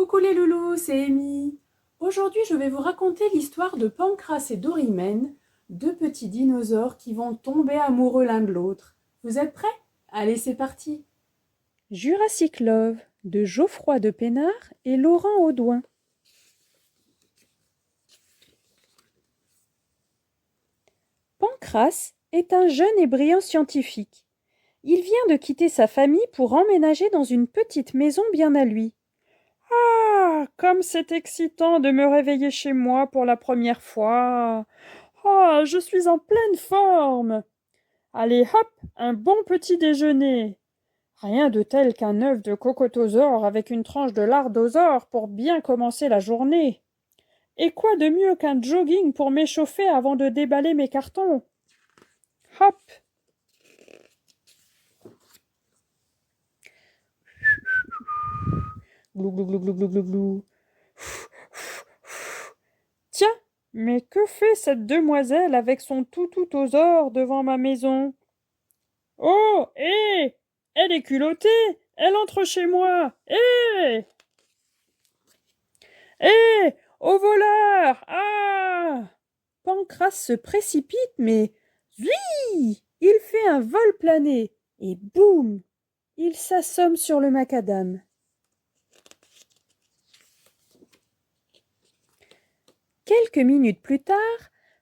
Coucou les loulous, c'est Amy. Aujourd'hui, je vais vous raconter l'histoire de Pancras et Dorimène, deux petits dinosaures qui vont tomber amoureux l'un de l'autre. Vous êtes prêts? Allez, c'est parti. Jurassic Love de Geoffroy de Pénard et Laurent Audouin. Pancras est un jeune et brillant scientifique. Il vient de quitter sa famille pour emménager dans une petite maison bien à lui. Ah, comme c'est excitant de me réveiller chez moi pour la première fois. Ah, je suis en pleine forme. Allez, hop, un bon petit déjeuner. Rien de tel qu'un œuf de cocotosaure avec une tranche de lardosaure pour bien commencer la journée. Et quoi de mieux qu'un jogging pour m'échauffer avant de déballer mes cartons? Hop! Glou glou glou glou glou glou glou. Tiens, mais que fait cette demoiselle avec son toutosaure devant ma maison? Oh, hé! Elle est culottée! Elle entre chez moi! Hé! Hé! Au voleur! Ah! Pancras se précipite, mais zui! Il fait un vol plané, et boum! Il s'assomme sur le macadam. Quelques minutes plus tard,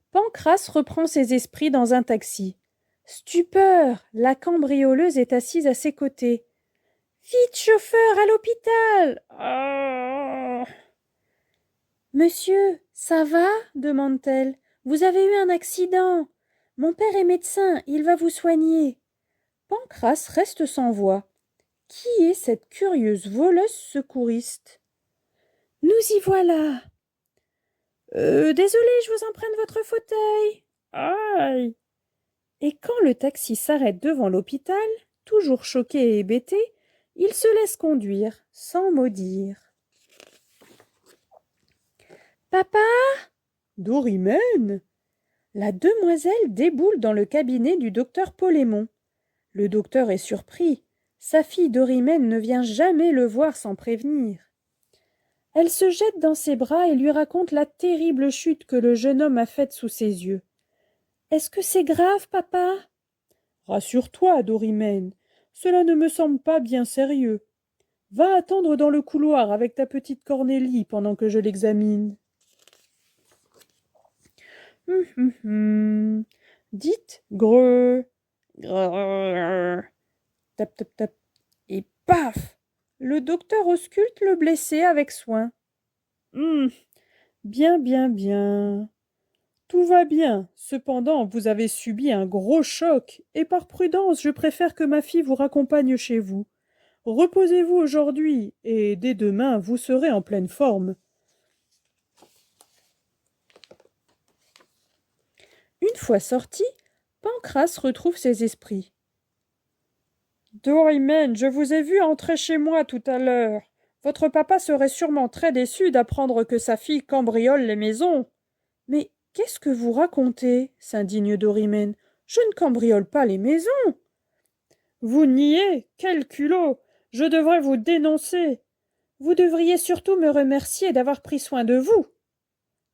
Pancras reprend ses esprits dans un taxi. Stupeur! La cambrioleuse est assise à ses côtés. Vite, chauffeur, à l'hôpital! Ah! Monsieur, ça va? Demande-t-elle. Vous avez eu un accident. Mon père est médecin, il va vous soigner. Pancras reste sans voix. Qui est cette curieuse voleuse secouriste? Nous y voilà. Désolé, je vous emprunte votre fauteuil. Aïe! Et quand le taxi s'arrête devant l'hôpital, toujours choqué et hébété, il se laisse conduire, sans mot dire. Papa? Dorimène? La demoiselle déboule dans le cabinet du docteur Polémon. Le docteur est surpris. Sa fille Dorimène ne vient jamais le voir sans prévenir. Elle se jette dans ses bras et lui raconte la terrible chute que le jeune homme a faite sous ses yeux. « Est-ce que c'est grave, papa ?» « Rassure-toi, Dorimène, cela ne me semble pas bien sérieux. Va attendre dans le couloir avec ta petite Cornélie pendant que je l'examine. » Dites greu. Grrr. Tap tap tap. Et paf! Le docteur ausculte le blessé avec soin. Bien, bien, bien. Tout va bien. Cependant, vous avez subi un gros choc, et par prudence, je préfère que ma fille vous raccompagne chez vous. Reposez-vous aujourd'hui, et dès demain, vous serez en pleine forme. Une fois sorti, Pancras retrouve ses esprits. Dorimène, je vous ai vu entrer chez moi tout à l'heure. Votre papa serait sûrement très déçu d'apprendre que sa fille cambriole les maisons. Mais qu'est-ce que vous racontez? S'indigne Dorimène. Je ne cambriole pas les maisons. Vous niez? Quel culot! Je devrais vous dénoncer. Vous devriez surtout me remercier d'avoir pris soin de vous.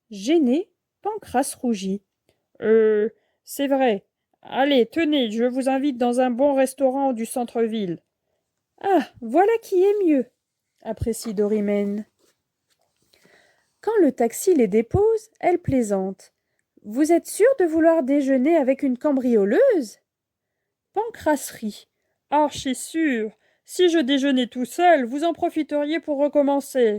Gêné, Pancras rougit. C'est vrai. Allez, tenez, je vous invite dans un bon restaurant du centre-ville. Ah, voilà qui est mieux, apprécie Dorimène. Quand le taxi les dépose, elle plaisante. Vous êtes sûr de vouloir déjeuner avec une cambrioleuse? Pancras rit. Archi sûr. Si je déjeunais tout seul, vous en profiteriez pour recommencer.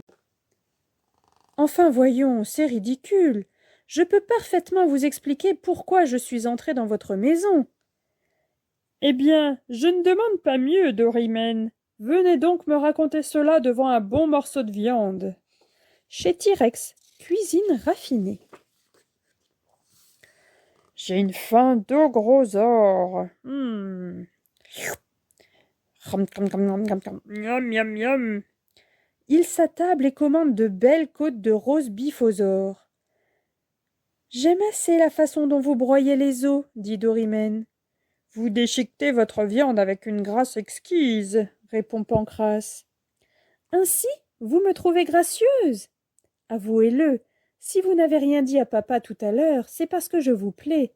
Enfin, voyons, c'est ridicule. Je peux parfaitement vous expliquer pourquoi je suis entré dans votre maison. Eh bien, je ne demande pas mieux, Dorimène. Venez donc me raconter cela devant un bon morceau de viande. Chez T-Rex, cuisine raffinée. J'ai une faim de gros or. Miam, miam, miam. Il s'attable et commande de belles côtes de rose beef aux ors. J'aime assez la façon dont vous broyez les os, dit Dorimène. Vous déchiquetez votre viande avec une grâce exquise, répond Pancras. Ainsi, vous me trouvez gracieuse. Avouez-le, si vous n'avez rien dit à papa tout à l'heure, c'est parce que je vous plais.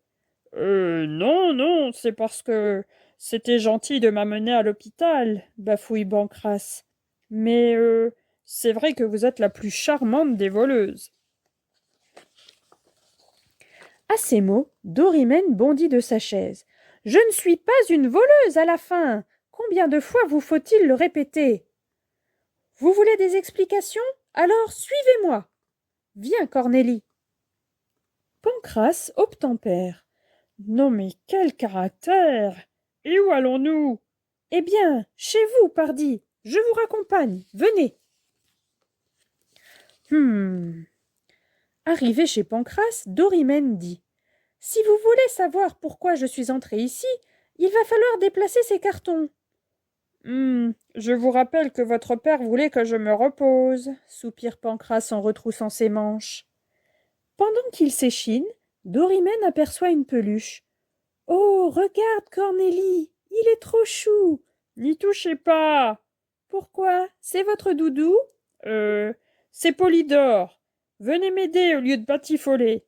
Non, non, c'est parce que c'était gentil de m'amener à l'hôpital, bafouille Pancrace. Mais c'est vrai que vous êtes la plus charmante des voleuses. À ces mots, Dorimène bondit de sa chaise. Je ne suis pas une voleuse à la fin. Combien de fois vous faut-il le répéter? Vous voulez des explications? Alors suivez-moi. Viens, Cornélie. Pancrace obtempère. Non mais quel caractère! Et où allons-nous? Eh bien, chez vous, pardi. Je vous raccompagne. Venez. Arrivé chez Pancrace, Dorimène dit « Si vous voulez savoir pourquoi je suis entré ici, il va falloir déplacer ces cartons. » Je vous rappelle que votre père voulait que je me repose, soupire Pancrace en retroussant ses manches. Pendant qu'il s'échine, Dorimène aperçoit une peluche. « Oh, regarde, Cornélie, il est trop chou. »« N'y touchez pas. »« Pourquoi? C'est votre doudou ?»« C'est Polydore. Venez m'aider au lieu de batifoler. »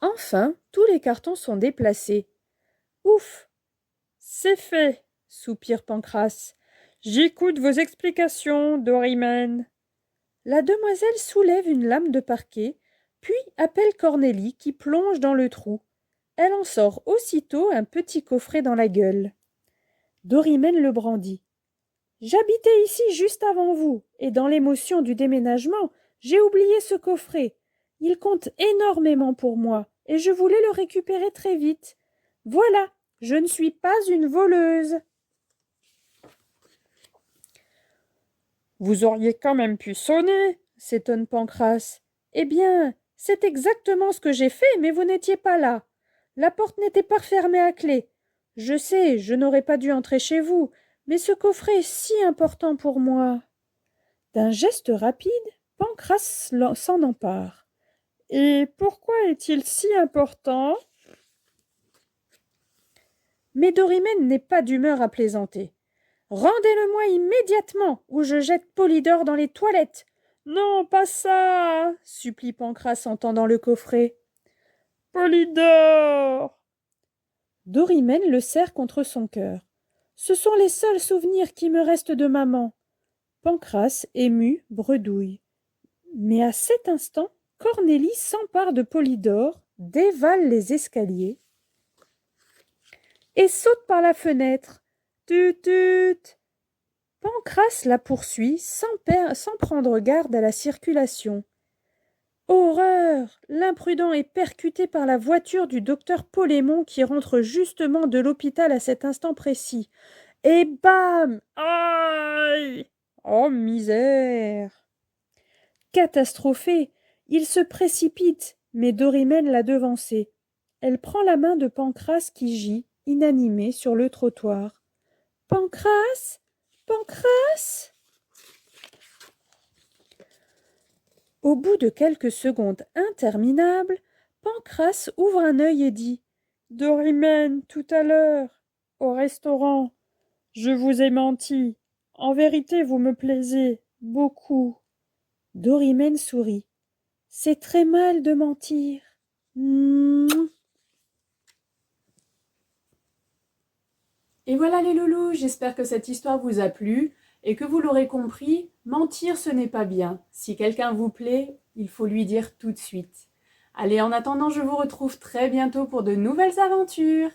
Enfin, tous les cartons sont déplacés. Ouf! C'est fait, soupire Pancrace. J'écoute vos explications, Dorimène. La demoiselle soulève une lame de parquet, puis appelle Cornélie qui plonge dans le trou. Elle en sort aussitôt un petit coffret dans la gueule. Dorimène le brandit. J'habitais ici juste avant vous, et dans l'émotion du déménagement, j'ai oublié ce coffret. Il compte énormément pour moi, et je voulais le récupérer très vite. Voilà, je ne suis pas une voleuse. Vous auriez quand même pu sonner, s'étonne Pancrace. Eh bien, c'est exactement ce que j'ai fait, mais vous n'étiez pas là. La porte n'était pas fermée à clé. Je sais, je n'aurais pas dû entrer chez vous, mais ce coffret est si important pour moi. D'un geste rapide, Pancrace s'en empare. Et pourquoi est-il si important? Mais Dorimène n'est pas d'humeur à plaisanter. Rendez-le-moi immédiatement, ou je jette Polydore dans les toilettes. Non, pas ça, supplie Pancrace en tendant le coffret. Polydore! Dorimène le serre contre son cœur. Ce sont les seuls souvenirs qui me restent de maman. Pancrace, ému, bredouille. Mais à cet instant, Cornélie s'empare de Polydore, dévale les escaliers et saute par la fenêtre. Tut tut. Pancrace la poursuit sans prendre garde à la circulation. Horreur! L'imprudent est percuté par la voiture du docteur Polémon qui rentre justement de l'hôpital à cet instant précis. Et bam! Aïe! Oh misère! Catastrophée, il se précipite, mais Dorimène l'a devancé. Elle prend la main de Pancrace qui gît, inanimé, sur le trottoir. Pancrace! Pancrace! Au bout de quelques secondes interminables, Pancrace ouvre un œil et dit « Dorimène, tout à l'heure, au restaurant, je vous ai menti. En vérité, vous me plaisez beaucoup. » Dorimène sourit. « C'est très mal de mentir. » Et voilà les loulous, j'espère que cette histoire vous a plu et que vous l'aurez compris, mentir ce n'est pas bien. Si quelqu'un vous plaît, il faut lui dire tout de suite. Allez, en attendant, je vous retrouve très bientôt pour de nouvelles aventures.